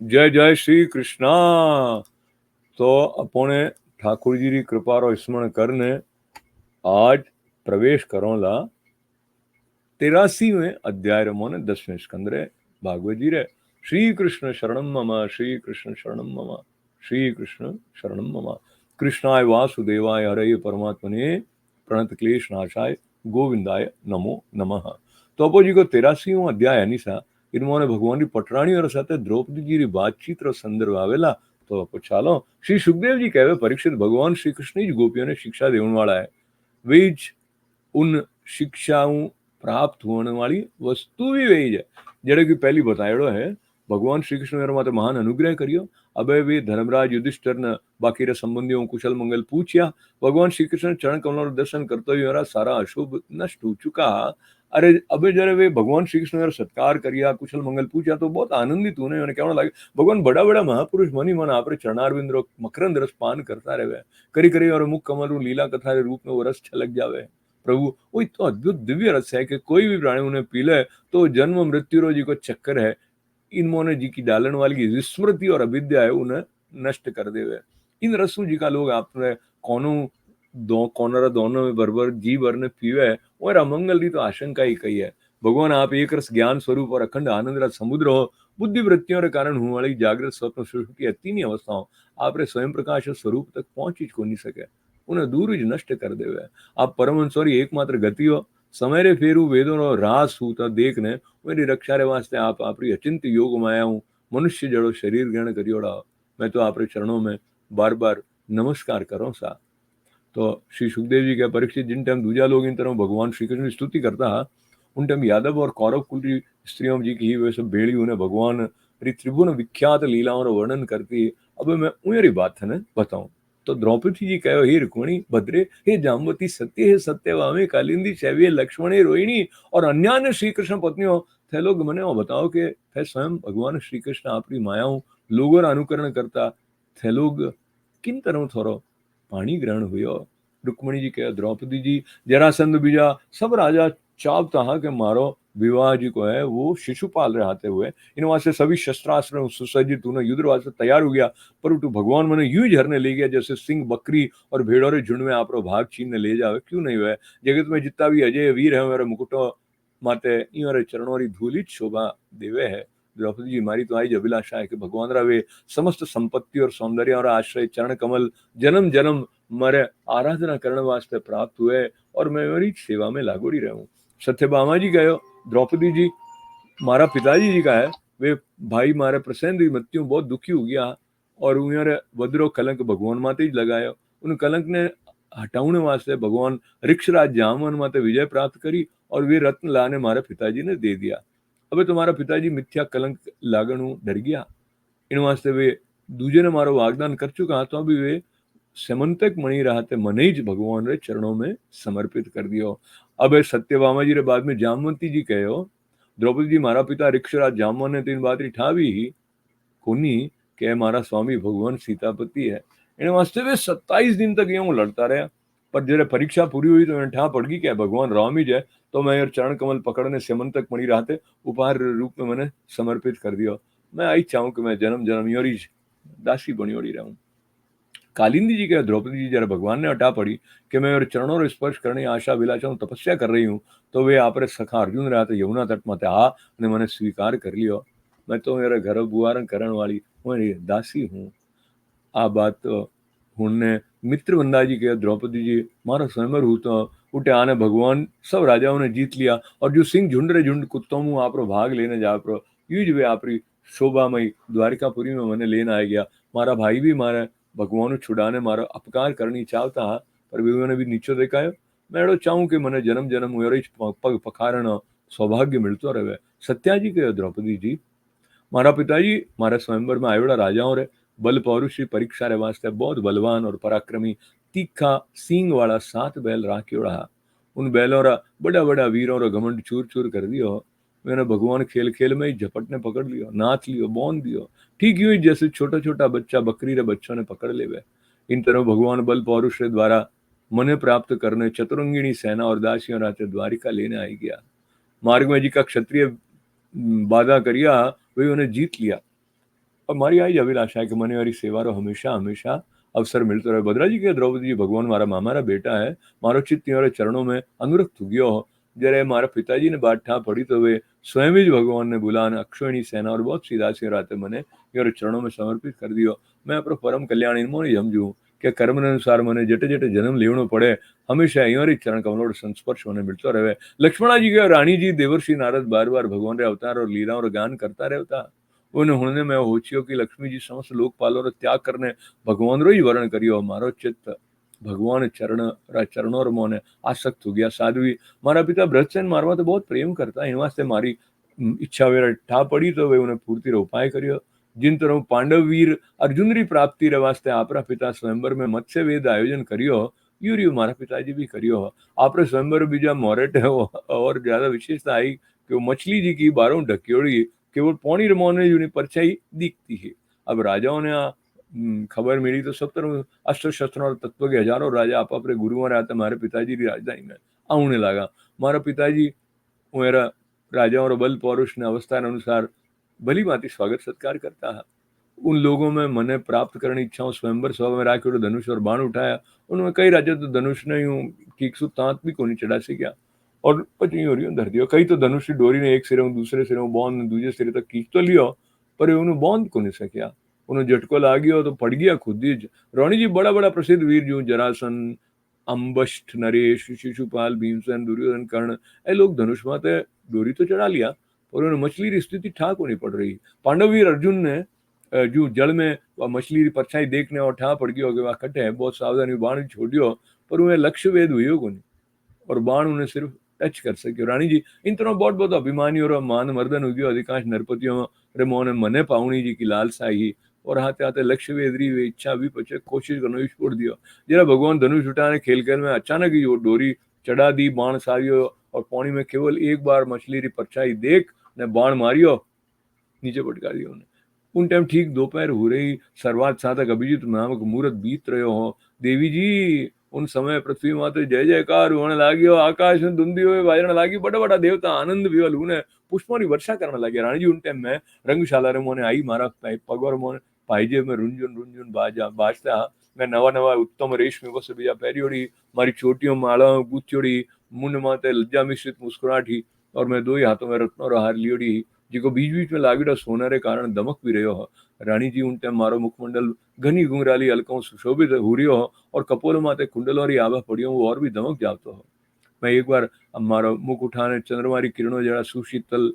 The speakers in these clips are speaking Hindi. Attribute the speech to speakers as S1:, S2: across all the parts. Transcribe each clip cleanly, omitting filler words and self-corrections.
S1: जय जय श्री कृष्णा। तो अपने ठाकुर जी की कृपा रो स्मरण करने आज प्रवेश करो ला 83वें अध्याय रे मोने 10वें स्कंद रे भागवत जी रे श्री कृष्ण शरणम मम, श्री कृष्ण शरणम मम, श्री कृष्ण शरणम मम। कृष्णाय वासुदेवाय हरे परमात्मने प्रणत क्लेश नाशाय गोविंदाय नमो नमः। तो अपो जी को 83वां अध्याय अनिसा इन्होंने भगवान की पटराणी और साथ द्रौपदी जी की बातचीत और संदर्भ आवेला। तो अपो चालो श्री सुखदेव जी कहवे परीक्षित भगवान श्री कृष्ण जी गोपियों ने शिक्षा देने वाला है। वे उन शिक्षाओं प्राप्त होने वाली वस्तु भी वही है जड़े की पहली बताएड़ो है। भगवान श्री कृष्ण मेरे माते महान अनुग्रह करियो। अब वे धर्मराज युधिष्ठिर ने बाकी रे संबंधियों कुशल मंगल पूछिया। भगवान श्री कृष्ण चरण कमलों दर्शन करते हुए मेरा सारा अशुभ नष्ट हो चुका। अरे अबे जरे वे भगवान श्री कृष्ण मेरा सत्कार करिया कुशल मंगल पूछा तो बहुत आनंदित होने मैंने कहना लगे भगवान बड़ा बड़ा महापुरुष मनी मन आपरे चरणारविंद मकरंद रस पान करता रहे करी करी और मुख कमल लीला कथा के रूप में वो रस छलक जावे। प्रभु वो तो अद्भुत दिव्य रस है कि कोई भी प्राणी उन्हें पी ले तो जन्म मृत्यु रो जी को चक्कर है इनमोने जी की डालन वाली विस्मृति और अविद्या है उन्हें नष्ट कर देवे। इन रसों जी का लोग आपने कोनो दो कोनरा दोनों में बरबर जी भर ने पीवे और अमंगल की तो आशंका ही कही है। भगवान आप एक रस ज्ञान स्वरूप और अखंड आनंद रस समुद्र हो बुद्धि वृत्तियों के कारण होने वाली जागृत स्वप्न सुषुप्ति की तीन अवस्थाओं आप स्वयं प्रकाश स्वरूप तक पहुंच ही को नहीं सके उन्हें दूर ही नष्ट कर देवे। आप परमहंसोरी एकमात्र गति हो समय रे फेरू वेदों रो रास हूता देखने मेरी रक्षा रे वास्ते आप आपरी अचिंत योग माया हूँ मनुष्य जड़ो शरीर ग्रहण करियोड़ा। मैं तो आपरे चरणों में बार बार नमस्कार करो सा। तो श्री सुखदेव जी के परीक्षित जिन टाइम दूजा लोग इन तरह भगवान श्री कृष्ण की स्तुति करता उन टाइम यादव और कौरव कुल की स्त्रियों जी की वे सब बेड़ी उन्हें भगवान त्रिभुवन विख्यात लीलाओं का वर्णन करती। अब मैं उरी बात है बताऊं तो द्रौपदी जी कहो हे रुक्मिणी भद्रे हे जाम्बती सत्य हे सत्यवामी कालिंदी शैव्य लक्ष्मणी रोहिणी और अन्य श्री कृष्ण पत्नियों थे लोग मने बताओ कि थे स्वयं भगवान श्री कृष्ण आपरी मायाओं लोगों अनुकरण करता थे लोग किन तरह थोरो पानी ग्रहण हुयो। रुक्मणी जी कहे द्रौपदी जी जरासंध बीजा सब राजा चाहता हा कि मारो विवाह जी को है वो शिशुपाल रहते हुए इन वास्ते सभी शस्त्रास्त्र सुसज्जित उन्हें युद्ध वास्ते तैयार हो गया परंतु भगवान मैंने यूं ही झरने ले गया जैसे सिंह बकरी और भेड़ों रे झुंड में आप भाग छीन ले जावे क्यों नहीं हुआ। जगत में जितना भी अजय वीर है मेरे मुकुटो माते इन चरणों री धूलित शोभा देवे है। द्रौपदी जी मारी तो आई अभिलाषा है कि भगवान वे समस्त संपत्ति और सौंदर्य और आश्रय चरण कमल जन्म जन्म मारे आराधना करने वास्ते प्राप्त हुए और मैं मेरी सेवा में लागोड़ी रहूं। सत्यभामा जी गयो द्रौपदी जी मारा पिताजी जी का है वे भाई मारे प्रसेन की मृत्यु बहुत दुखी हो गया और उन्हें वज्रो कलंक भगवान माते ही लगाया। उन कलंक ने हटाने वास्ते भगवान ऋक्षराज जामवन माते विजय प्राप्त करी और वे रत्न लाने मारे पिताजी ने दे दिया। अब तुम्हारा पिताजी मिथ्या कलंक लागणु डर गया इन वास्ते वे दूजे ने मारो वागदान कर चुका तो अभी वे समंतक मणि रहते मने ज भगवान रे चरणों में समर्पित कर दियो। अब सत्यभामा जी रे बाद में जामवंती जी कहो द्रौपदी जी मारा पिता ऋक्षराज जामवन ने तीन बात ठावी ही कोनी के मारा स्वामी भगवान सीतापति है। इन वास्ते वे 27 दिन तक यूं लड़ता रहा पर जरे परीक्षा पूरी हुई तो ठा पड़ गई क्या भगवान राम ही जाए तो मैं यार चरण कमल पकड़ने समंतक मणि रहते उपहार रूप में मैंने समर्पित कर दिया। मैं आई चाहूं कि मैं जन्म जन्म योरी दासी बनियोड़ी रहूं। कालिंदी जी के द्रौपदी जी जरा भगवान ने हटा पड़ी कि मैं चरणों और स्पर्श करने आशा विलासा तपस्या कर रही हूँ तो वे आप सखा अर्जुन रहा यमुना तट माते आ ने मैंने स्वीकार कर लियो। मैं तो मेरे घर बुआरन करण वाली मैं दासी हूँ। आ बात तो हुने मित्र बंदा जी के द्रौपदी जी मारा स्वयंवर हूँ तो उठे आने भगवान सब राजाओं ने जीत लिया और जो सिंह झुंड रे झुंड कुत्तों में आप भाग लेने जा प्रो यूज वे आपरी शोभामयी द्वारिकापुरी में मैंने लेना आ गया। मारा भाई भी मारा भगवान छुड़ाने मारा अपकार करनी चाहता पर विवो ने भी नीचो देखा है। मैं एड़ो चाहूं कि मैंने जन्म जन्म पग पखारण सौभाग्य मिलतो रहे। सत्या जी के द्रौपदी जी मारा पिताजी मारा स्वयंवर में आयोड़ा राजाओं रे बल पौरुषी परीक्षा रे वास्ते बहुत बलवान और पराक्रमी तीखा सींग वाला 7 बैल राख्योड़ा। उन बैलों रा बड़ा बड़ा वीरों रा घमंड चूर चूर कर दियो। मैंने भगवान खेल खेल में ही झपटने पकड़ लियो नाथ लियो बोन दियो ठीक यूं ही जैसे छोटा छोटा बच्चा बकरी रे बच्चों ने पकड़ लेवे। इन तरह भगवान बल पौरुष रे द्वारा मने प्राप्त करने चतुरंगिणी सेना और दासियों राते द्वारिका लेने आई गया। मार्ग में जी का क्षत्रिय बाधा करिया वे उन्हें जीत लिया। और मारी आई अभिलाषा है कि મને મારી સેવાનો હંમેશા હંમેશા અવસર મિલતો રહે। ભદ્રાજી કે દ્રૌપદીજી ભગવાન મારા મામાના બેટા है, મારો ચિત્ત તમારા ચरणों में अनुरक्त हो गयो हो। जયારે મારા પિતાજી ने बात ठा पड़ी तो वे स्वयं ही भगवान ने बुलाने अक्षोहिणी सेना और बहुत सी दासियों राते मने मेरे चरणों में समर्पित कर दियो। मैं अपनो परम कल्याण इनमो नहीं समझू કે કર્મ અનુસાર મને જેટે જેટે જન્મ લેવણો પડે હંમેશા અહીંયારી ચરણ કમलों संस्पर्श મને मिलता रहे। लक्ष्मणा जी के रानी जी देवर्षि नारद बार बार भगवान रे अवतार और लीला और गान करता रहता। उन्होंने मैं होचियो कि लक्ष्मी जी समस्त लोकपालों रो त्याग करने भगवान रो ही वर्ण करियो। मारो चित्त भगवान चरणों रो मोने आसक्त हो गया। साध्वी मारा पिता ब्रजसेन मारवा तो बहुत प्रेम करता इन वास्ते मारी इच्छा वेरा ठा पड़ी तो वे उन्हें पूर्ति रो उपाय करियो। जिन तरह पांडव वीर अर्जुन री प्राप्ति रे वास्ते आपरा पिता स्वयंवर में मत्स्य वेद आयोजन करियो, यूरियो मारा पिताजी भी करियो। आपरे स्वयंवर बीजा मोरेट है और ज्यादा विशेषता आई कि वो मछली जी की बारों ढक्योड़ी केवल पौनी रमोने यूनी परछाई दिखती है। अब राजाओं ने खबर मिली तो सब तरह अस्त्र शस्त्रों और तत्व के हजारों राजा आप अपने गुरुओं आते हमारे पिताजी की राजधानी में आने लगा। मारा पिताजी मेरा राजाओं और बल पौरुष ने अवस्था अनुसार भली भांति स्वागत सत्कार करता है। उन लोगों में मने प्राप्त करने इच्छाओं स्वयंवर सभा में राख्यो तो धनुष और बाण उठाया। उनमें कई राजा तो धनुष ने यूं ठीक सु तांत भी कोनी चढ़ा से गया और पची हो रही धर दियो। कई तो धनुष की डोरी ने एक सिरे दूसरे सिरे बांध दूजे सिरे तक खींच तो लियो पर उन्हें बांध को नहीं सकिया। उन्हें झटको लाग गयो तो पड़ गया खुद ही। रोणी जी बड़ा बड़ा प्रसिद्ध वीर जो जरासन अम्बष्ठ नरेश शिशुपाल भीमसेन दुर्योधन कर्ण ए लोग धनुष माते डोरी तो चढ़ा लिया पर उन्हें मछली की स्थिति ठाक होनी पड़ रही। पांडव वीर अर्जुन ने जो जल में वह मछली की परछाई देखने और ठा पड़ गयो कि वह कटे है बहुत सावधानी बाण छोड़ियो पर उन्हें लक्ष्य वेद हुई को नहीं और बाण उन्हें सिर्फ टच कर सके। रानी जी इन तरह बहुत बहुत अभिमानी और मान मर्दन हो गयो। अधिकांश नरपतियों रे मोने मने पावनी जी की लालसा ही और हाथे हाथे लक्ष्य वेदरी वे इच्छा भी पचे कोशिश करना छोड़ दियो। जरा भगवान धनुष उठाने खेल खेल में अचानक ही वो डोरी चढ़ा दी बाण सारियो और पानी में केवल एक बार मछली की परछाई देख ने बाण मारियो नीचे पटका दियो। उन टाइम ठीक दोपहर हो रही सर्वात साधक अभिजीत नामक मुहूर्त बीत रहे हो। देवी जी उन समय पृथ्वी माते जय जयकार होने लागियो। आकाश में धुंधी हुए बाजने लागी। बड़ा बड़ा देवता आनंद विवल उन्हें पुष्पों की वर्षा करने लगे। रानी जी उन टाइम में रंगशाला रे मोने आई मारा पगवर मोने पाइजे में रुंझुन रुंझुन बाजता मैं नवा नवा उत्तम रेशमी वस्त्र बीजा पहरियोड़ी मारी चोटियों माला गुथियोड़ी मुंड माते लज्जा मिश्रित मुस्कुराठी और मैं दो ही हाथों में रत्नों हार लियोड़ी जिको बीच बीच में लागेड़ो सोना रे कारण दमक भी रह्यो हो। रानी जी उन टाइम मारो मुखमंडल घनी घुंघराली अलकों सुशोभित हो रह्यो हो और कपोल माते कुंडलोरी आभा पड़ियो वो और भी दमक जातो हो। मैं एक बार मारो मुख उठाने चंद्रमारी किरणों जरा सुशीतल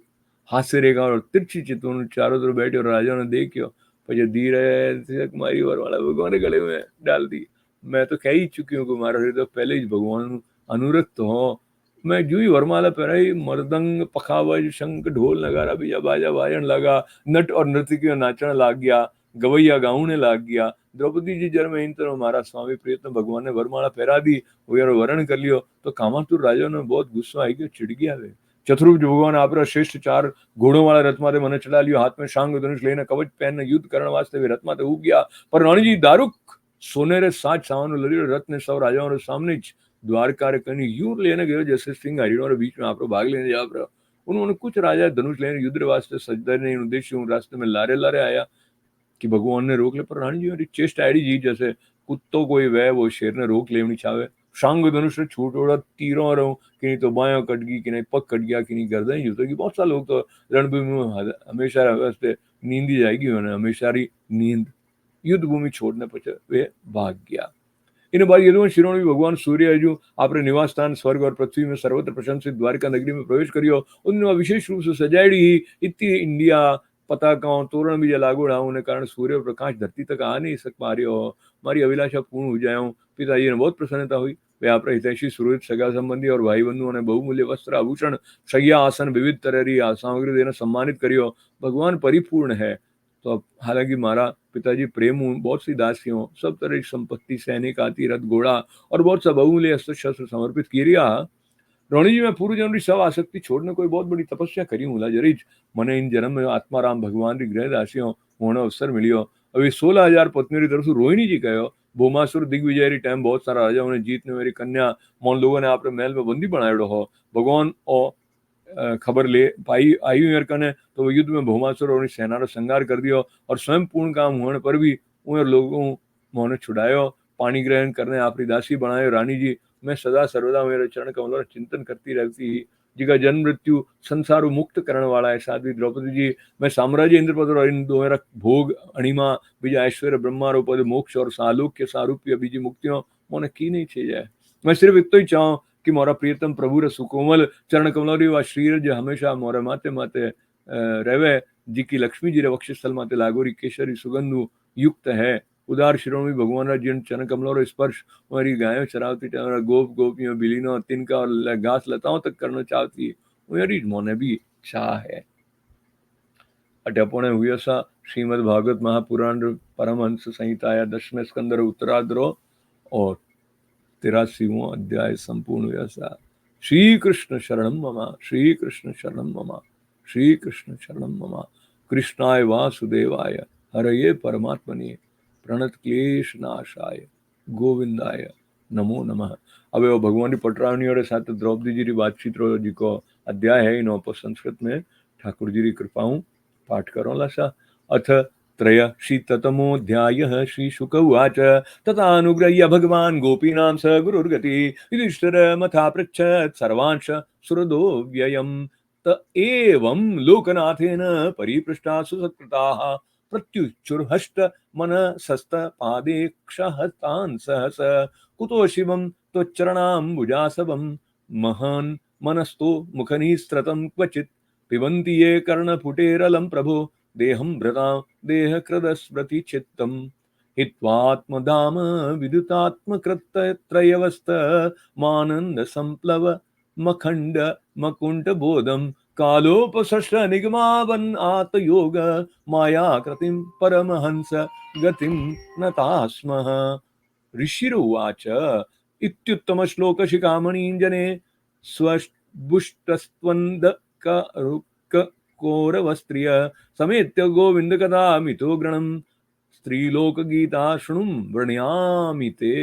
S1: हास्य रेखा और तिरछी चितवन चारों तरफ बैठे और राजा ने देखियो પછી धीरे मारी वरमाला भगवान के गले में डाल दी। मैं तो कह ही चुकी हूँ कि मारा हृदय पहले ही भगवान अनुरक्त हो। मैं जू ही वरमाला पहराई मृदंग पखावज शंख ढोल नगारा बीजा बाजा बाजन लगा। नट और नर्तकियों नाचने लाग गया। गवैया गाउने लाग गया। द्रौपदी जी जर में इन तरह मारा स्वामी प्रियतम भगवान ने वरमाला पहरा दी वरण कर लियो तो कामातुर राजा ने बहुत गुस्सा आई गयो चिड़ गया वे। चतुर्भुज भगवान आपरा श्रेष्ठ 4 घोड़ों वाला रथ माते मने चढ़ा लियो। हाथ में शांग धनुष लेने कवच पहनने युद्ध करने वास्ते वे रथ माते उग गया पर रानी जी दारुक सोनेरे साज सावन लड़ियो रथ ने सौ राजाओं रे सामने द्वारका रे कनी यूं लेने गयो जैसे सिंह हरिणों रे बीच में आप भाग लेने जा रहे हो। उन्होंने कुछ राजा धनुष लेने युद्ध वास्ते सजदा ने उद्देश्य रास्ते में लारे लारे आया कि भगवान ने रोक ले पर रानी जी मेरी चेस्ट आईडी जी जैसे कुत्तों कोई वह वो शेर ने रोक लेनी चाहे। शांग धनुष से छूट उड़ा तीरों रहो कि नहीं तो बायों कट गई कि नहीं पग कट गया कि नहीं गर्दन युद्ध की। बहुत सारे लोग तो रणभूमि में हमेशा वास्ते नींद ही जाएगी उन्हें हमेशा नींद युद्ध भूमि छोड़ने पर वे भाग गया। इन बार यदुवंश शिरोमणि भगवान सूर्य जो आपने निवास स्थान स्वर्ग और पृथ्वी में सर्वत्र प्रशंसित द्वारका नगरी में प्रवेश करियो उन्होंने विशेष रूप से सजाड़ी ही इतनी इंडिया पताकाओं तोरण भी लागोड़ा होने कारण सूर्य प्रकाश धरती तक आ नहीं सक पा रही हो। हमारी अभिलाषा पूर्ण हो जाए। पिताजी ने बहुत प्रसन्नता हुई। वे आप हितैषी सुरहित सगा संबंधी और भाई बंधुओं ने बहुमूल्य वस्त्र आभूषण शैया आसन विविध तरह सामग्री देना सम्मानित करियो। भगवान परिपूर्ण है। तो अब हालांकि मारा पिताजी प्रेम बहुत सी दासियों सब तरह की संपत्ति सैनिक आती रथ घोड़ा और बहुत सा बहुमूल्य अस्त्र शस्त्र समर्पित किया। रोणी जी मैं पूर्व जन्म की सब आसक्ति छोड़ने कोई बहुत बड़ी तपस्या करी हूँ जरीज मने इन जन्म में आत्माराम भगवान की गृह दासियों होने अवसर मिलियो। अभी 16,000 पत्नियों की तरफ से रोहिणी जी कहो भूमासुर दिग्विजय टाइम बहुत सारा राजाओं ने जीतने मेरी कन्या मोन लोगों ने आपने महल में बंदी बनाए हो। भगवान और खबर ले पाई आई यार कने तो युद्ध में भौमासुर सेनाનો સંહાર કરી દિયો और स्वयं पूर्ण काम होने पर भी उन लोगों मोने छुड़ायो, पानी ग्रहण करने आपकी दासी बनायो। रानी जी मैं सदा सर्वदा मेरे चरण कमलों का चिंतन करती रहती, जिका जन्म मृत्यु संसार मुक्त करने वाला है। साध्वी द्रौपदी जी मैं साम्राज्य इंद्रपद और इन दोहरा भोग अणिमा बीजा ऐश्वर्य ब्रह्मारो पद मोक्ष और सालोक्य सारूप्य बीजी मुक्तियों मोने की नहीं चाहिए। मैं सिर्फ इतो ही चाहूँ कि मोरा प्रियतम प्रभु रे सुकोमल चरण कमलोरी व श्रीरज हमेशा मोरे माते माते रहे, जी की लक्ष्मी जी रे वक्षस्थल माते लागोरी केसरी सुगंधु युक्त है। उदार शिरोमणि भगवान जिन चरण कमलों स्पर्श हमारी गायों चरावती गोप गोपियों बिलीनो तिनका और घास लताओं तक करना चाहती है, मेरी मोने भी चाह है। अटपणे हुए सा श्रीमद् भागवत महापुराण परमहंस संहिताया 10वें स्कंदर उत्तराद्रो और 83वां अध्याय संपूर्ण हुआ सा। श्री कृष्ण शरणम मम, श्री कृष्ण शरणम मम, श्री कृष्ण शरणम मम। कृष्णाय वासुदेवाय हरये परमात्मने प्रणत क्लेश नाशाय गोविंदाय नमो नमः। अब वो भगवान की पटरावनी और साथ द्रौपदी जी की बातचीत रो जी को अध्याय है इन पर संस्कृत में ठाकुर जी की कृपाऊं पाठ करो लसा। अथ त्रयशीततमोऽध्यायः श्रीशुक उवाच तथानुगृह्य भगवान् गोपीनां स गुरुर्गति युधिष्ठिरमथा पृच्छत् सर्वांश सुहृदो व्ययम्। त एवं लोकनाथेन परिपृष्टा सुसत्कृताः प्रत्युच्चुर्हष्ट मनसस्तपादेक्षहस्तान् सहस कुतो शिवं त्वच्चरणाम्बुजासवं महान् मनस्तो मुखनिस्त्रतं क्वचित् पिबन्ति ये कर्णपुटेरलं प्रभो देहं भृतां देहकृदस्मृति चित्तम् हित्वात्मधाम विदुतात्मकृतत्रयवस्त मानन्द संप्लव मखण्ड मकुण्ठ बोधं कालोपसृष्ट निगमावन् आतयोग माया कृतिं परमहंस गतिं नतास्मः। ऋषिरुवाच इत्युत्तम श्लोक शिखामणिञ्जने स्वबुष्टस्त्वन्दक कौरवस्त्रिय समेत्य गोविंद कथा मितो गृणम स्त्रीलोक गीता शृणुम वर्णयामि ते।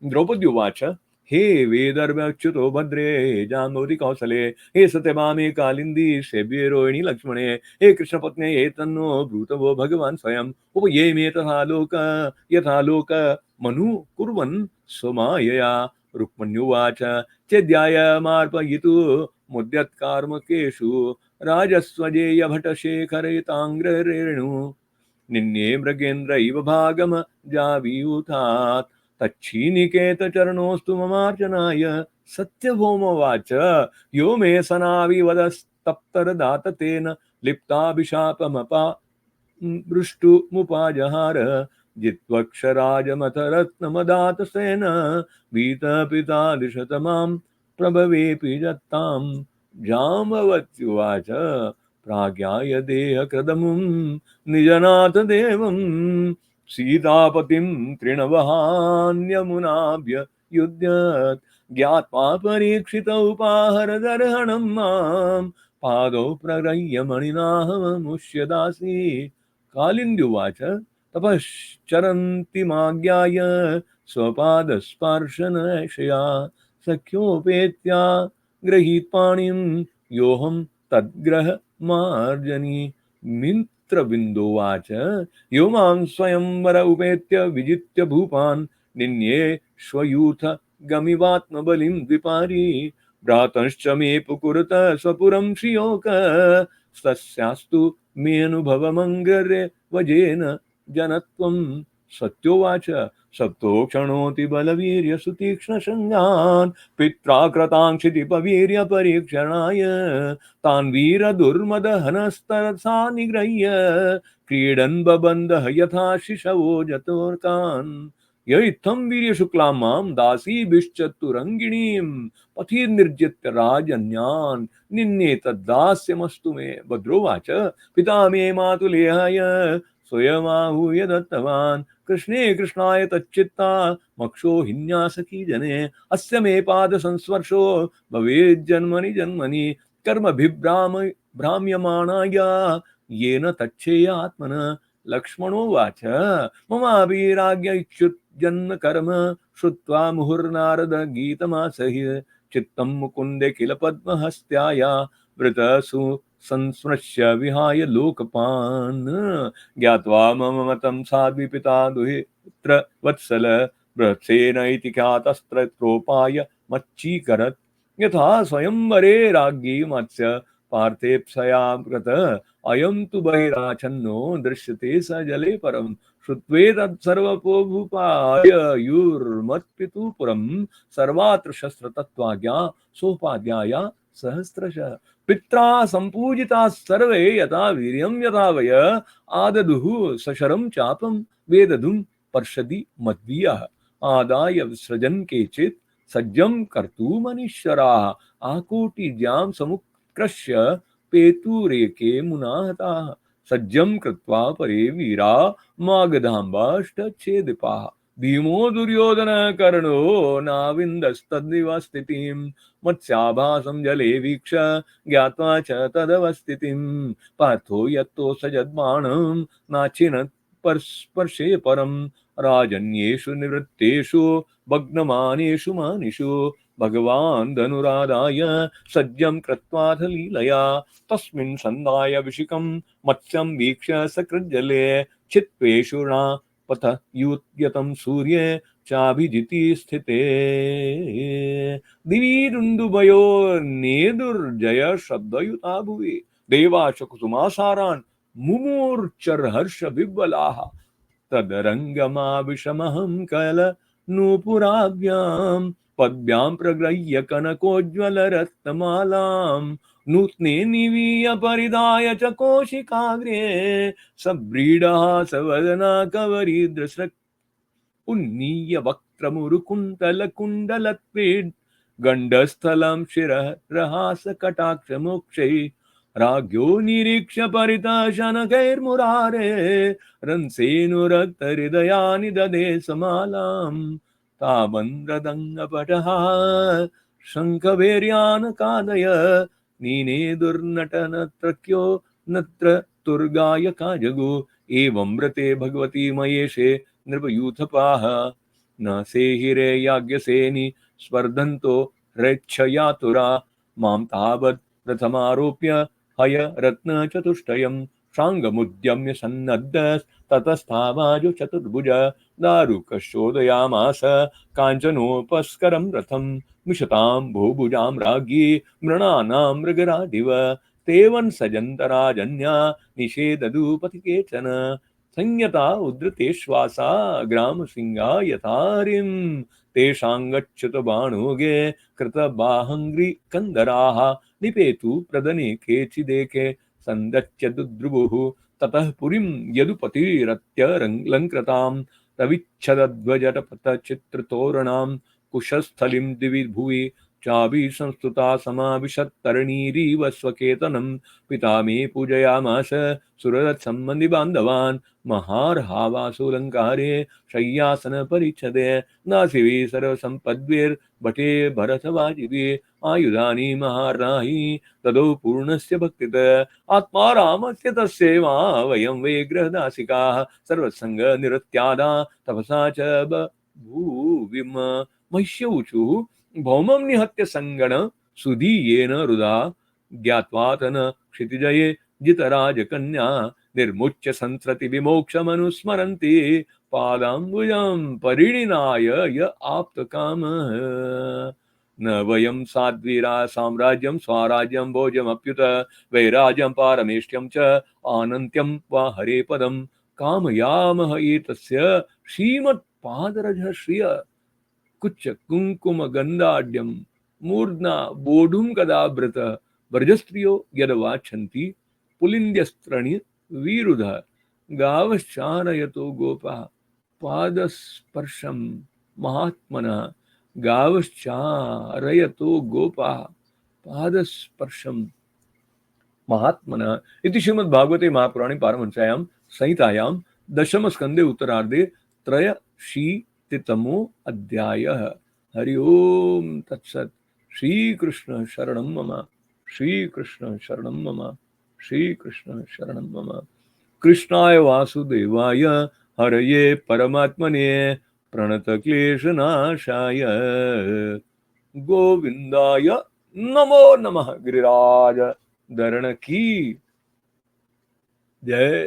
S1: द्रौपदी उवाच हे वेदर्भ्यच्युतो भद्रे जाम्बवती कौसले हे सत्यभामे कालिंदी सेव्ये रोहिणी लक्ष्मणे हे कृष्णपत्ने हे तन्नो ब्रूतवो भगवान् स्वयं उपयेमे यथा लोक मनु कुर्वन् स्वमायया। रुक्मण्युवाच चेद्याय मार्पयितु मुद्यत्कार्मकेषु राजस्वजेय भटशेखरताङ्ग्रेणु निन्ये मृगेन्द्र इव भागम जावीयूथात् तच्छीनिकेत चरणोस्तु ममार्चनाय। सत्यभौमोवाच यो मे सनाविवदस्तप्तरदात तेन लिप्ताभिशापमपा मृष्टुमुपाजहार जित्वक्षराजमथ रत्नमदात सेन भीतपिता दिशत मां प्रभवेऽपि जत्ताम्। जाम्बवत्युवाच प्राज्ञाय देहकृदमुं निजनाथ देवं सीतापतिं तृणवहान्यमुनाभ्य युध्यत् ज्ञात्वा परीक्षित उपाहरदर्हणं मां पादौ प्रगृह्य मणिनाहमुष्य दासी। कालिन्द्युवाच तपश्चरन्ति माज्ञाय स्वपादस्पर्शनशया सख्योपेत्या गृहीत्पाणिं योऽहं तद्ग्रह मार्जनी। मित्रबिन्दुवाच यो मां स्वयंवर उपेत्य विजित्य भूपान् निन्ये श्वयूथ गमिवात्मबलिं द्विपारी भ्रातंश्च मे पुकुरत स्वपुरं श्रियोक तस्यास्तु मे अनुभवमङ्गरे वजेन जनत्वं। सत्योवाच सप्तो क्षणोति बलवीर्य सुतीक्ष्ण संज्ञान पित्रा कृतांक्षितिपवीर्य परीक्षणाय तान् वीर दुर्मद हनस्तरसा निगृह्य क्रीडन् बबन्धः यथा शिशवो जतोर्कान्। य इत्थं वीर्य शुक्लां मां दासीभिश्चतुरङ्गिणीं पथि निर्जित्य राजन्यान् निन्ये तद्दास्यमस्तु मे। भद्रोवाच पिता मे मातुलेहाय स्वयमाहूय दत्तवान् कृष्णे कृष्णाय तच्चित्ता मक्षो हिन्यासकी जने अस्य मे पाद संस्पर्शो भवेज्जन्मनि जन्मनि कर्म भ्राम्यमाणाय येन तच्छेयात्मन। लक्ष्मणोवाच ममाभिराज्ञ इच्युत जन्म कर्म श्रुत्वा मुहुर्नारद गीतमासह्य चित्तं मुकुन्दे किल पद्महस्त्याया वृतसु संस्मृश्य विहाय लोकपान् ज्ञात्वा मम मतं साद्विपिता दुहित्र वत्सल बृहत्सेन इति ख्यातस्त्रोपाय मच्चीकरत् यथा स्वयंवरे राज्ञी मत्स्य पार्थेप्सया कृत अयं तु बहिराचन्नो दृश्यते स जले परम् श्रुत्वेतत्सर्वपो भूपायुर्मत्पितुपुरं सर्वात्र शस्त्रतत्त्वाज्ञा सोपाध्याया सहस्रशः पित्रा सम्पूजिताः सर्वे यथा वीर्यं यथा वय आददुः सशरं चापं वेदधुं पर्षदि मद्वीयः आदाय विसृजन् केचित् सज्जं कर्तुमनीश्वराः आकोटिज्यां समुत्कृष्य पेतुरेके मुनाहताः सज्जं कृत्वा परे वीरा मागधाम्बाष्टच्छेदिपाः भीमो दुर्योधन कर्णो नाविन्दस्तद्दिव स्थितिं मत्स्याभासं जले वीक्ष ज्ञात्वा च तदवस्थितिं पार्थो यत्तो सजद्बाणं नाचिनत् स्पर्शे परं राजन्येषु निवृत्तेषु भग्नमानेषु मानिषु भगवान् धनुरादाय सज्जं कृत्वाथ लीलया तस्मिन् सन्धाय विशिखं मत्स्यं वीक्ष्य सकृज्जले चित्पेषुणा पथ युत्यतं सूर्ये चाभिजिति स्थिते दिवि दुन्दुभयो नेदुर्जय शब्दयुता भुवि देवाशकुसुमासारान् मुमूर्च्छर्हर्ष विह्वलाः तदरङ्गमाविशमहं कल नूपुराभ्यां पद्भ्यां प्रगृह्य कनकोज्ज्वलरत्नमालां नूत्ने निवीय परिधाय च कौशिकाग्रे सव्रीडः सवदना कवरीदृशृक् उन्नीय वक्त्रमुरुकुण्डलकुण्डलत्वेन् गण्डस्थलं शिरः रहासकटाक्षमोक्षैः राज्ञो निरीक्ष्य परितः शनकैर्मुरारे रंसेनुरक्तहृदयानि ददे समालां तावन्मृदङ्गपटः शङ्खभैर्यानकादय नीने दुर्नटनत्रक्यो नत्र तुर्गायका जगु एवं मृते भगवती मयेशे नृपयूथपाः न सेहिरे याज्ञसेनि स्पर्धन्तो हृच्छयातुरा मां तावत् प्रथमारोप्य हय रत्नचतुष्टयं शाङ्गमुद्यम्य सन्नद्धस्ततस्तावाजो चतुर्भुज दारुकशोदयामास काञ्चनोपस्करं रथं मिषतां भूभुजां राज्ञी मृणानां मृगराडिव तेवन् सजन्तराजन्या निषेदधूपति केचन संयता उद्धृतेश्वासा ग्रामसिंहा यथारिं तेषां गच्छत बाणोगे कृतबाहङ्ग्रि कन्दराः निपेतु प्रदने केचिदेके सन्दच्य दुद्रुवुः ततः पुरीं यदुपतिरत्यलङ्कृतां रविच्छदध्वजटपथचित्रतोरणां कुशस्थलीं दिवि भुवि चाभिसंस्तुता समाविशत्तरणीरीव स्वकेतनं पिता मे पूजयामास सुरत्सम्बन्धि बान्धवान् महार्हावासुलङ्कारे शय्यासनपरिच्छदे नासिवे सर्वसम्पद्भिर्भटे भरतवाजिभिः आयुधानि महार्हाहि तदो पूर्णस्य भक्तित आत्मा रामस्य तस्यैव वयं वै गृहदासिकाः सर्वसङ्गनिरत्यादा तपसा च बभूविम महिष्यौचुः भौमं निहत्य सङ्गण सुधीयेन रुदा ज्ञात्वा तन क्षितिजये जितराजकन्या निर्मुच्य संसृति विमोक्षमनुस्मरन्ति पादाम्बुजं परिणिनाय य आप्तकामः न वयं साध्वीरा साम्राज्यं स्वराज्यं भोजमप्युत वैराज्यं पारमेष्ट्यं च आनन्त्यं वा हरे पदं कामयामः एतस्य श्रीमत्पादरजः श्रिय कुच्च कुंकुम गंधाढ्यम मूर्धना बोधुम कदाव्रत व्रजस्त्रियो यदवाच्छन्ति पुलिन्द्यस्त्रणी वीरुध गावश्चारयतो गोपः पादस्पर्शं महात्मनः गावश्चारयतो गोपः पादस्पर्शं महात्मनः इति श्रीमद्भागवते महापुराणे पारमहंस्यां संहितायां दशमस्कन्धे उत्तरार्धे त्रयशीतितमो अध्यायः। हरि ओम तत्सत्। श्री कृष्ण शरणं मम, श्री कृष्ण शरणं मम, श्री कृष्ण शरणं मम। कृष्णाय वासुदेवाय हरये परमात्मने प्रणतक्लेशनाशाय गोविन्दाय नमो नमः। गिरिराज धरण की जय।